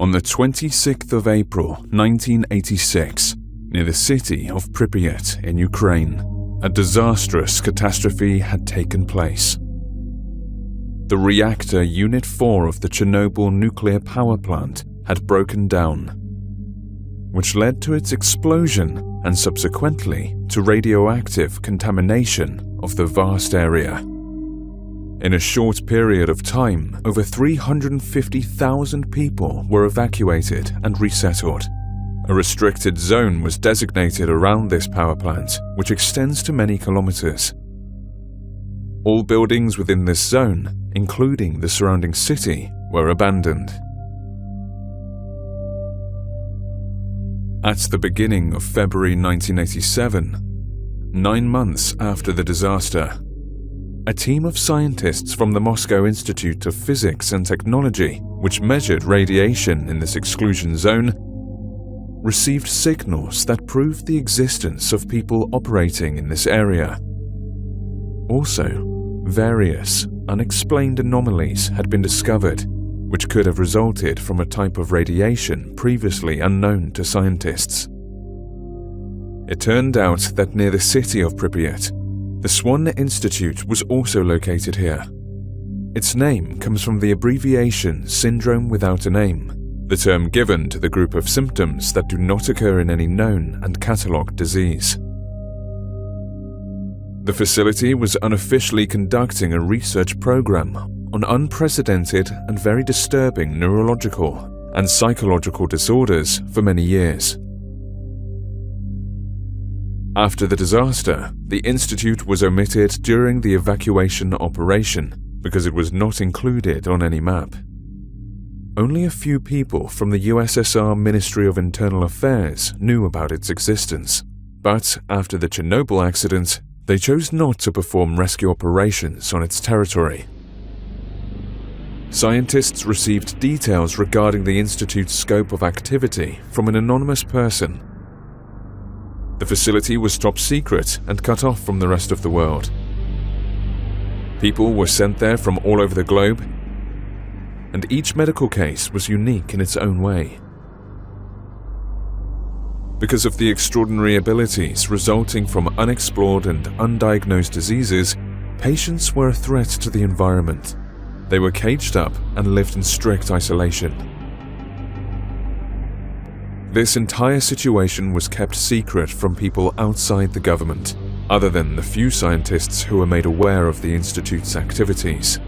On the 26th of April 1986, near the city of Pripyat in Ukraine, a disastrous catastrophe had taken place. The reactor Unit 4 of the Chernobyl nuclear power plant had broken down, which led to its explosion and subsequently to radioactive contamination of the vast area. In a short period of time, over 350,000 people were evacuated and resettled. A restricted zone was designated around this power plant, which extends to many kilometers. All buildings within this zone, including the surrounding city, were abandoned. At the beginning of February 1987, 9 months after the disaster, a team of scientists from the Moscow Institute of Physics and Technology, which measured radiation in this exclusion zone, received signals that proved the existence of people operating in this area. Also, various unexplained anomalies had been discovered, which could have resulted from a type of radiation previously unknown to scientists. It turned out that near the city of Pripyat, the S.W.A.N Institute was also located here. Its name comes from the abbreviation Syndrome Without a Name, the term given to the group of symptoms that do not occur in any known and catalogued disease. The facility was unofficially conducting a research program on unprecedented and very disturbing neurological and psychological disorders for many years. After the disaster, the institute was omitted during the evacuation operation because it was not included on any map. Only a few people from the USSR Ministry of Internal Affairs knew about its existence, but after the Chernobyl accident, they chose not to perform rescue operations on its territory. Scientists received details regarding the institute's scope of activity from an anonymous person. The facility was top secret and cut off from the rest of the world. People were sent there from all over the globe, and each medical case was unique in its own way. Because of the extraordinary abilities resulting from unexplored and undiagnosed diseases, patients were a threat to the environment. They were caged up and lived in strict isolation. This entire situation was kept secret from people outside the government, other than the few scientists who were made aware of the institute's activities.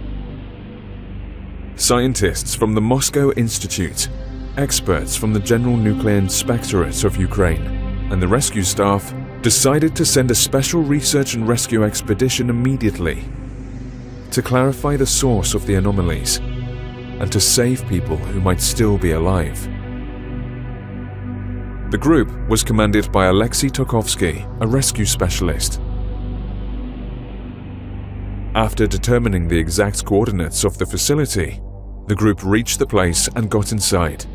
Scientists from the Moscow Institute, experts from the General Nuclear Inspectorate of Ukraine, and the rescue staff decided to send a special research and rescue expedition immediately to clarify the source of the anomalies and to save people who might still be alive. The group was commanded by Alexei Tokovsky, a rescue specialist. After determining the exact coordinates of the facility, the group reached the place and got inside.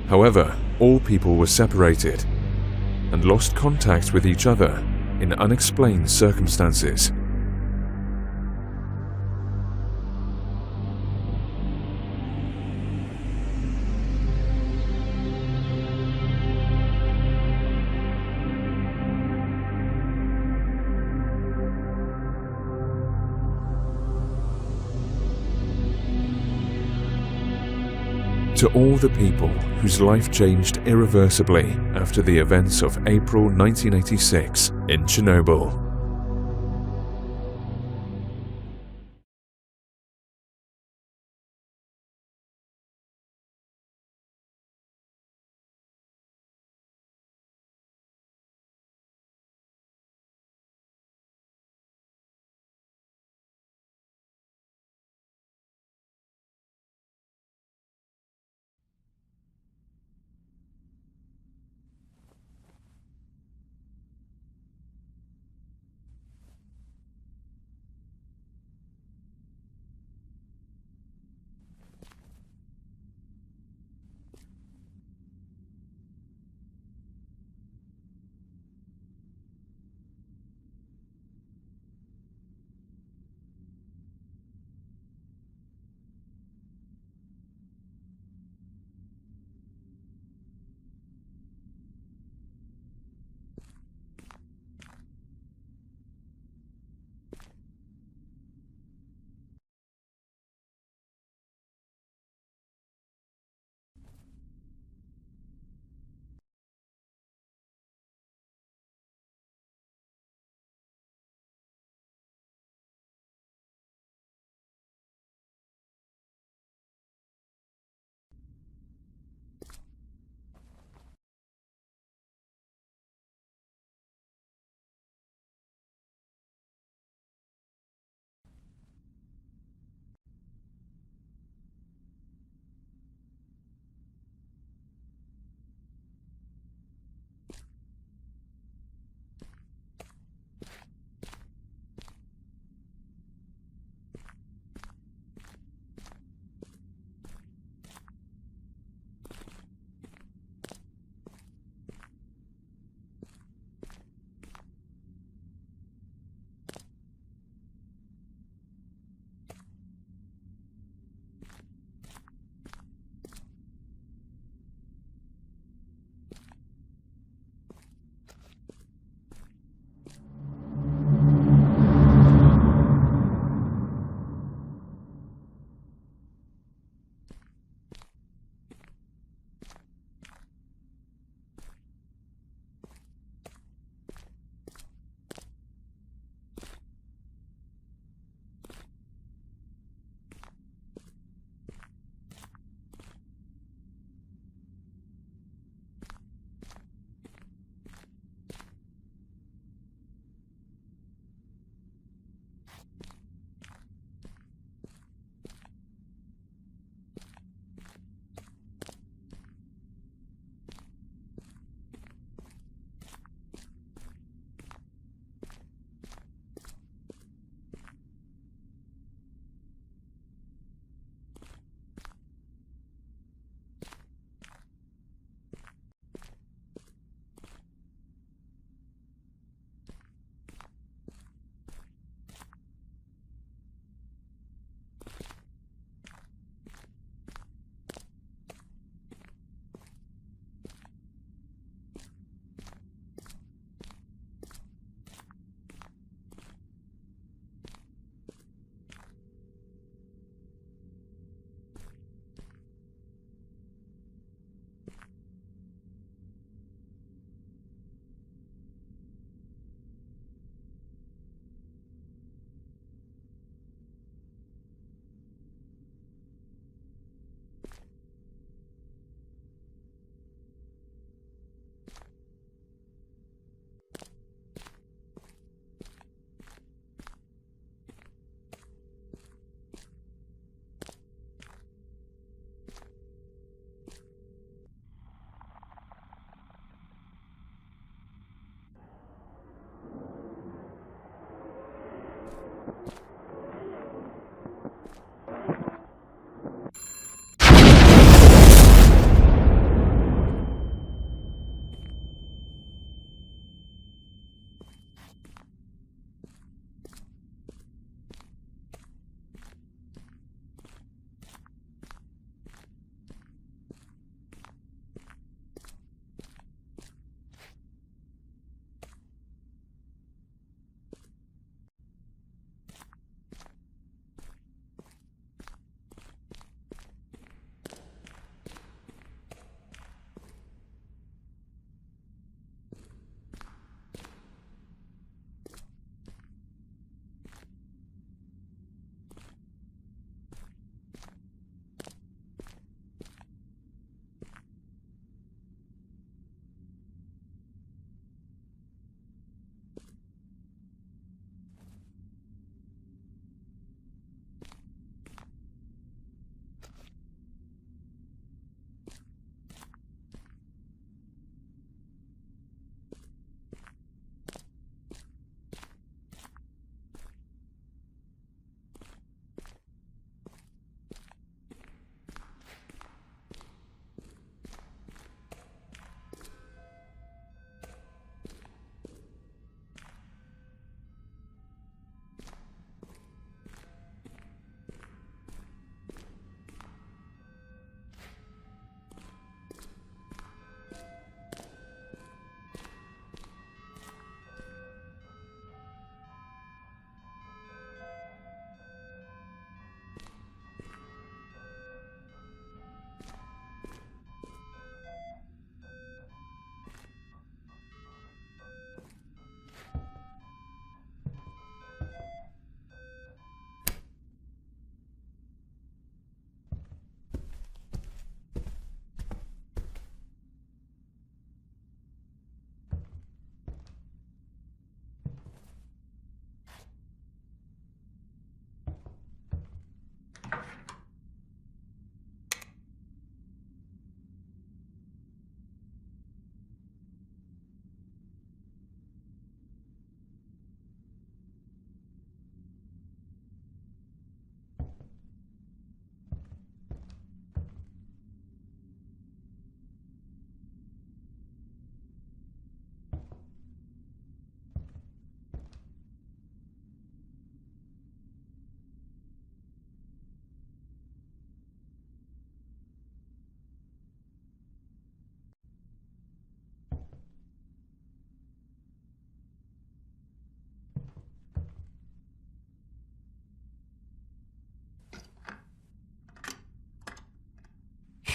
However, all people were separated and lost contact with each other in unexplained circumstances. To all the people whose life changed irreversibly after the events of April 1986 in Chernobyl.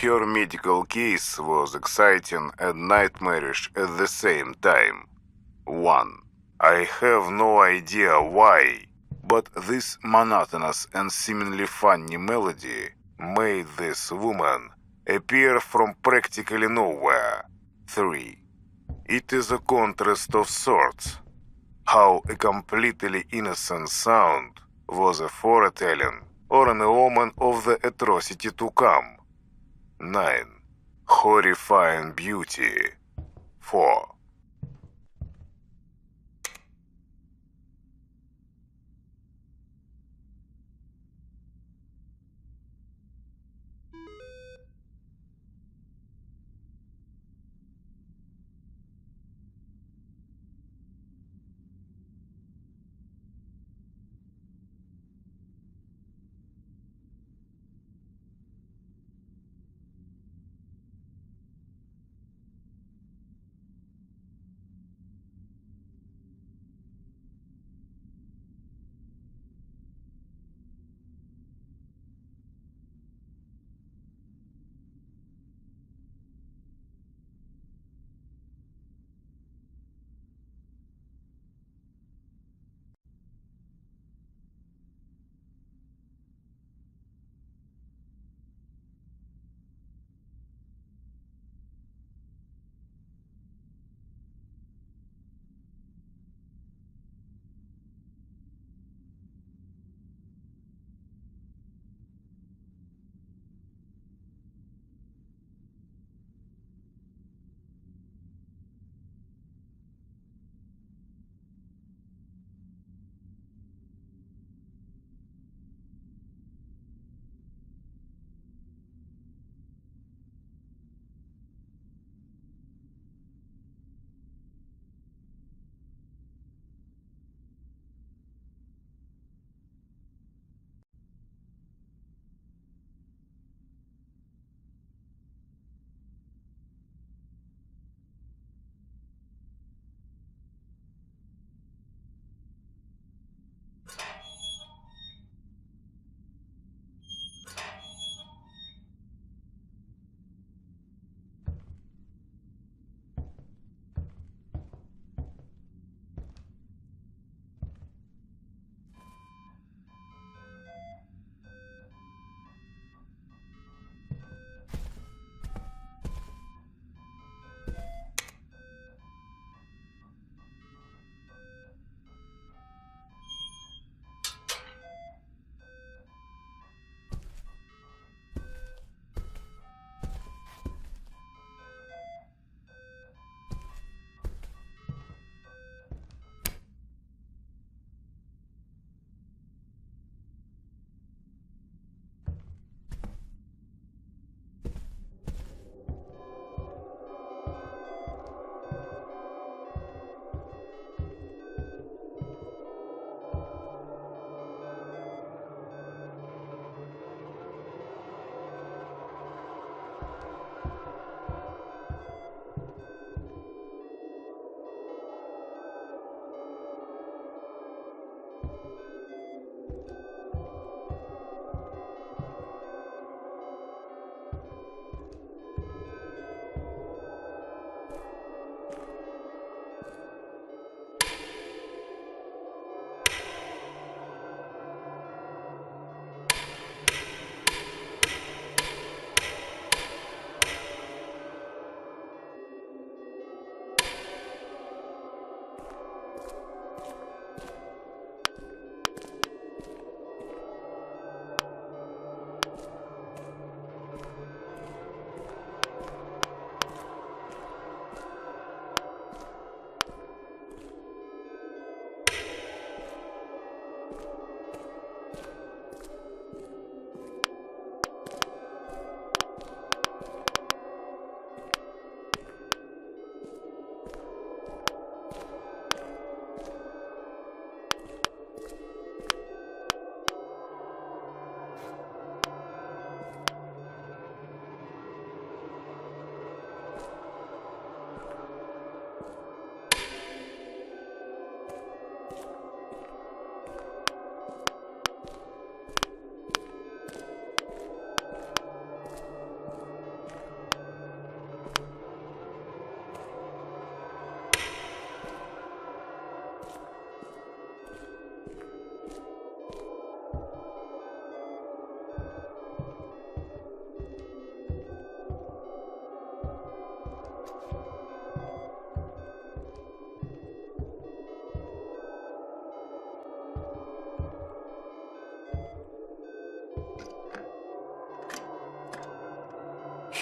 Her medical case was exciting and nightmarish at the same time. 1. I have no idea why, but this monotonous and seemingly funny melody made this woman appear from practically nowhere. 3. It is a contrast of sorts. How a completely innocent sound was a foretelling or an omen of the atrocity to come. 9. Horrifying beauty. 4.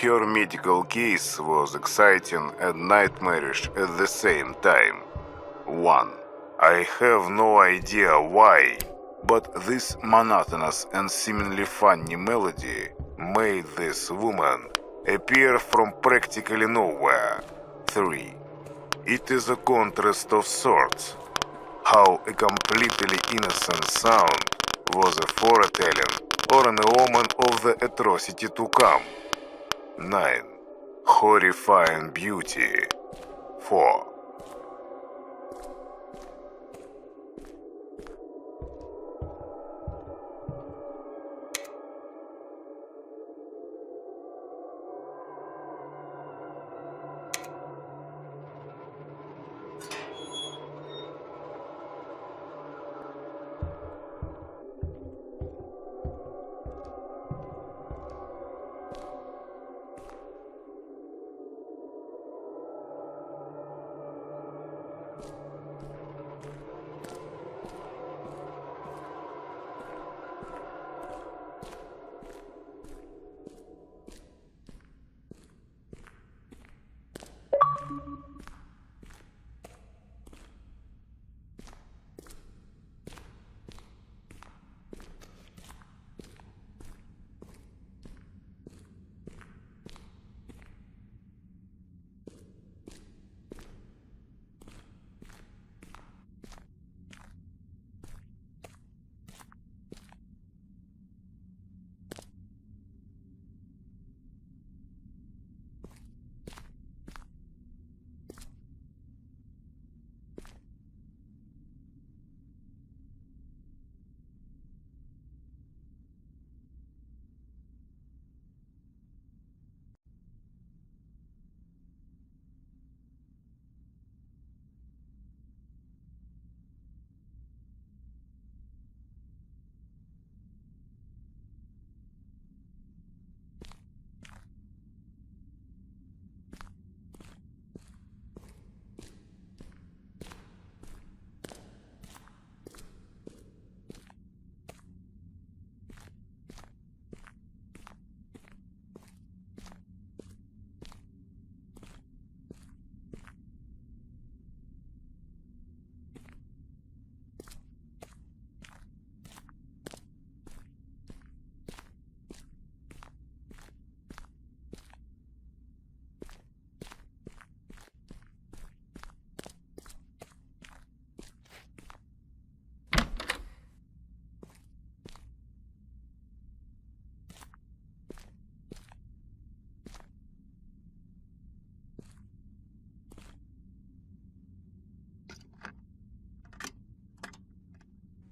Her medical case was exciting and nightmarish at the same time. 1. I have no idea why, but this monotonous and seemingly funny melody made this woman appear from practically nowhere. 3. It is a contrast of sorts. How a completely innocent sound was a foretelling or an omen of the atrocity to come. 9. Horrifying beauty. 4.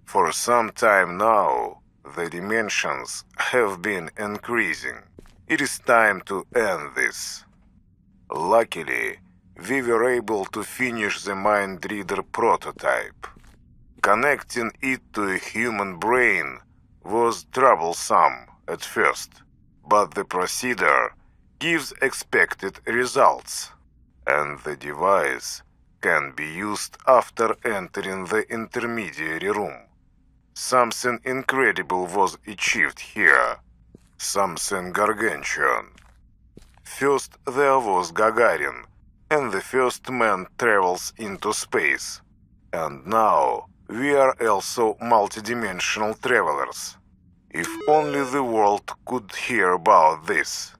For some time now, the dimensions have been increasing. It is time to end this. Luckily, we were able to finish the mind reader prototype. Connecting it to a human brain was troublesome at first, but the procedure gives expected results, and the device can be used after entering the intermediary room. Something incredible was achieved here. Something gargantuan. First there was Gagarin, and the first man travels into space. And now we are also multidimensional travelers. If only the world could hear about this.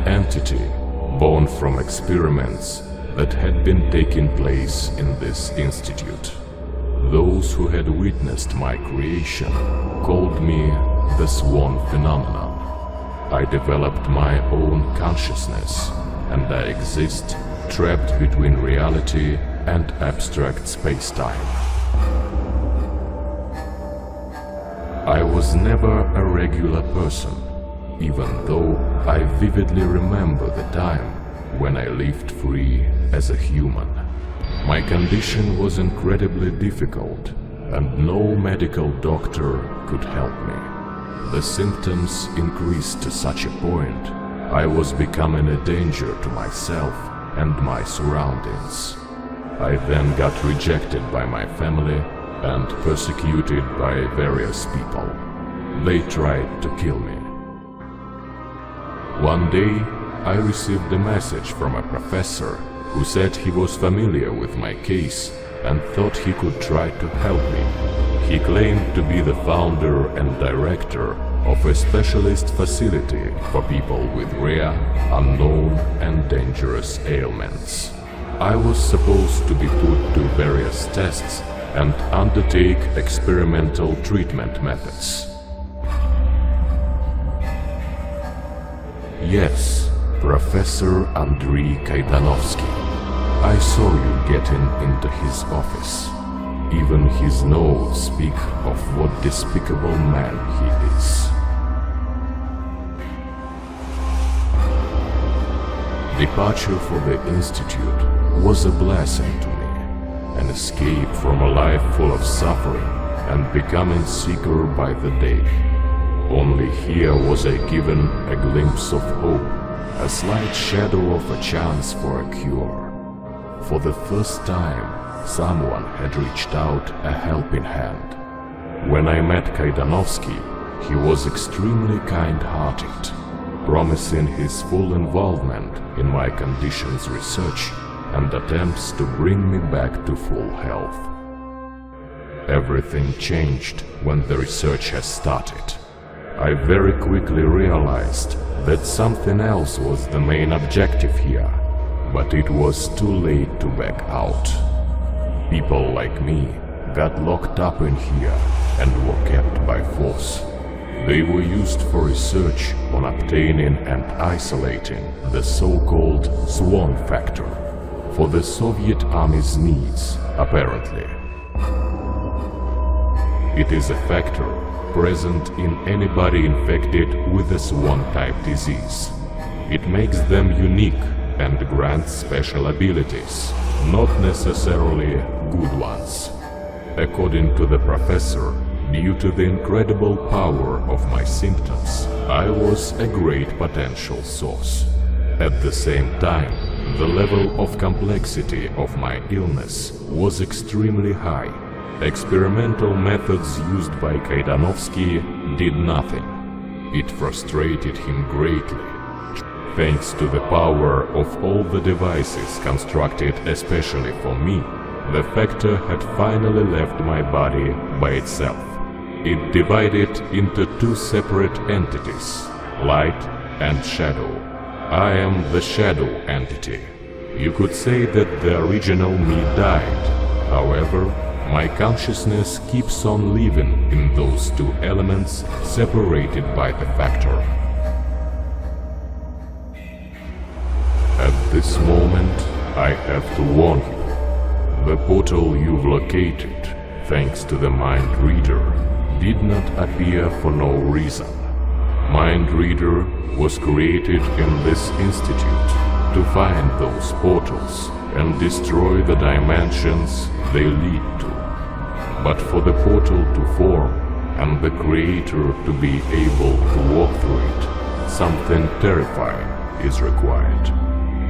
entity born from experiments that had been taking place in this institute. Those who had witnessed my creation called me the S.W.A.N phenomenon. I developed my own consciousness, and I exist trapped between reality and abstract space-time. I was never a regular person, even though I vividly remember the time when I lived free as a human. My condition was incredibly difficult, and no medical doctor could help me. The symptoms increased to such a point, I was becoming a danger to myself and my surroundings. I then got rejected by my family and persecuted by various people. They tried to kill me. One day, I received a message from a professor who said he was familiar with my case and thought he could try to help me. He claimed to be the founder and director of a specialist facility for people with rare, unknown and dangerous ailments. I was supposed to be put to various tests and undertake experimental treatment methods. Yes, Professor Andrei Kaidanovsky. I saw you getting into his office. Even his notes speak of what despicable man he is. Departure for the Institute was a blessing to me, an escape from a life full of suffering and becoming sicker by the day. Only here was I given a glimpse of hope, a slight shadow of a chance for a cure. For the first time, someone had reached out a helping hand. When I met Kaidanovsky, he was extremely kind-hearted, promising his full involvement in my conditions research and attempts to bring me back to full health. Everything changed when the research has started. I very quickly realized that something else was the main objective here, but it was too late to back out. People like me got locked up in here and were kept by force. They were used for research on obtaining and isolating the so-called S.W.A.N factor for the Soviet Army's needs, apparently. It is a factor present in anybody infected with the S.W.A.N type disease. It makes them unique and grants special abilities, not necessarily good ones. According to the professor, due to the incredible power of my symptoms, I was a great potential source. At the same time, the level of complexity of my illness was extremely high. Experimental methods used by Kaidanovsky did nothing. It frustrated him greatly. Thanks to the power of all the devices constructed especially for me, the factor had finally left my body by itself. It divided into two separate entities, light and shadow. I am the shadow entity. You could say that the original me died. However, my consciousness keeps on living in those two elements separated by the factor. At this moment, I have to warn you. The portal you've located, thanks to the Mind Reader, did not appear for no reason. Mind Reader was created in this institute to find those portals and destroy the dimensions they lead to. But for the portal to form and the creator to be able to walk through it, something terrifying is required.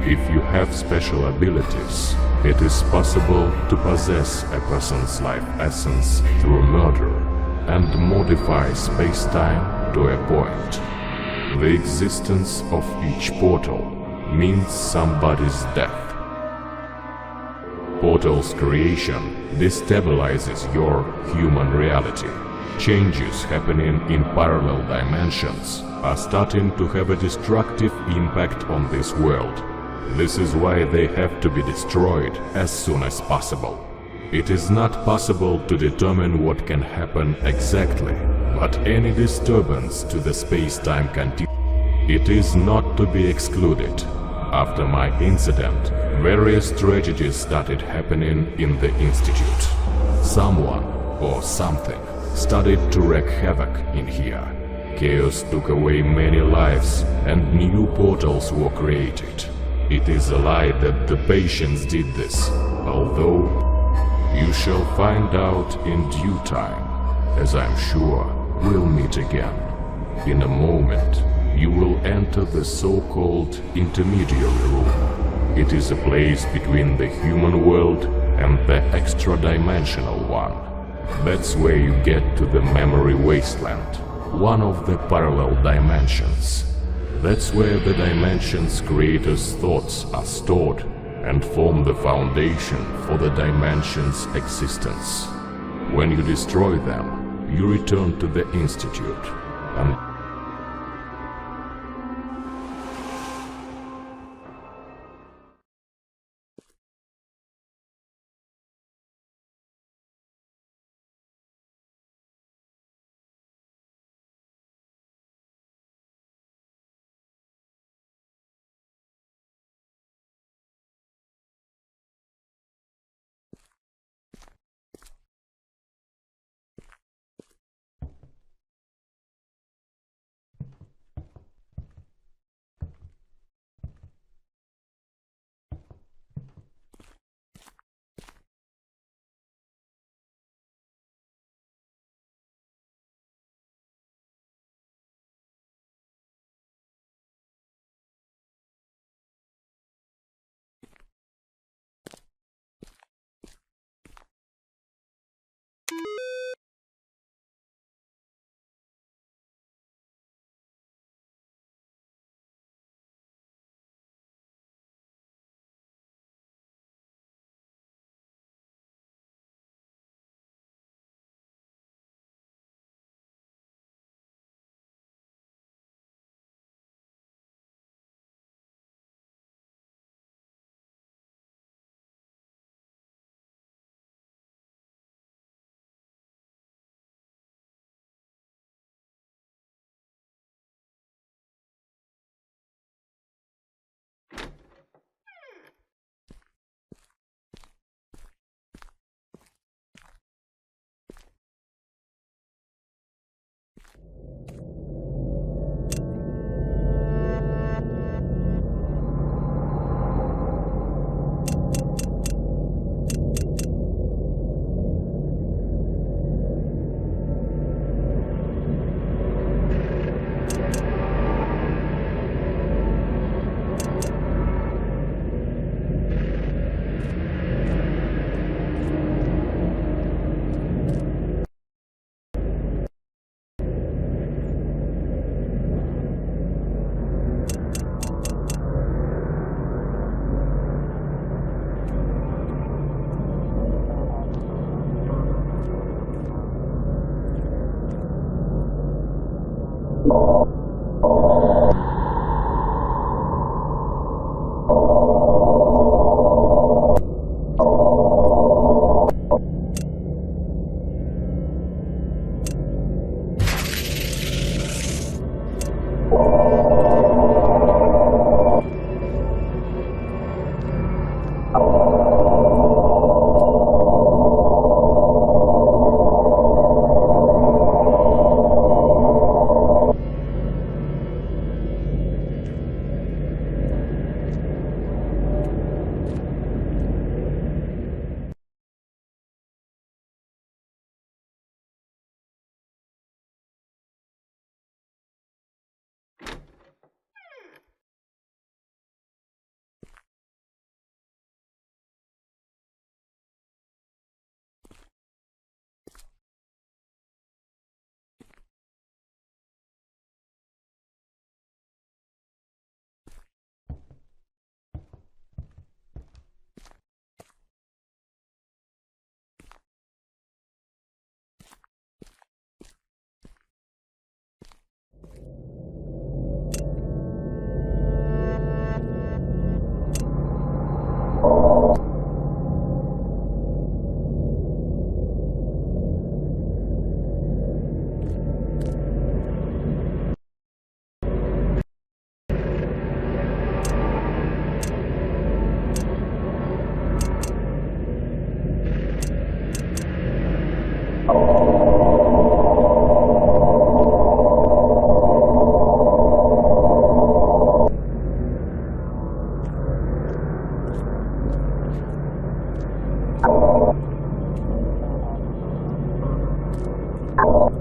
If you have special abilities, it is possible to possess a person's life essence through murder and modify space-time to a point. The existence of each portal means somebody's death. portal's creation destabilizes your human reality. Changes happening in parallel dimensions are starting to have a destructive impact on this world. This is why they have to be destroyed as soon as possible. It is not possible to determine what can happen exactly, but any disturbance to the space-time continuum, it is not to be excluded. After my incident, various tragedies started happening in the Institute. Someone or something started to wreak havoc in here. Chaos took away many lives and new portals were created. It is a lie that the patients did this, although you shall find out in due time, as I'm sure we'll meet again. In a moment, you will enter the so-called intermediary room. It is a place between the human world and the extra-dimensional one. That's where you get to the memory wasteland, one of the parallel dimensions. That's where the dimension's creator's thoughts are stored and form the foundation for the dimension's existence. When you destroy them, you return to the Institute and you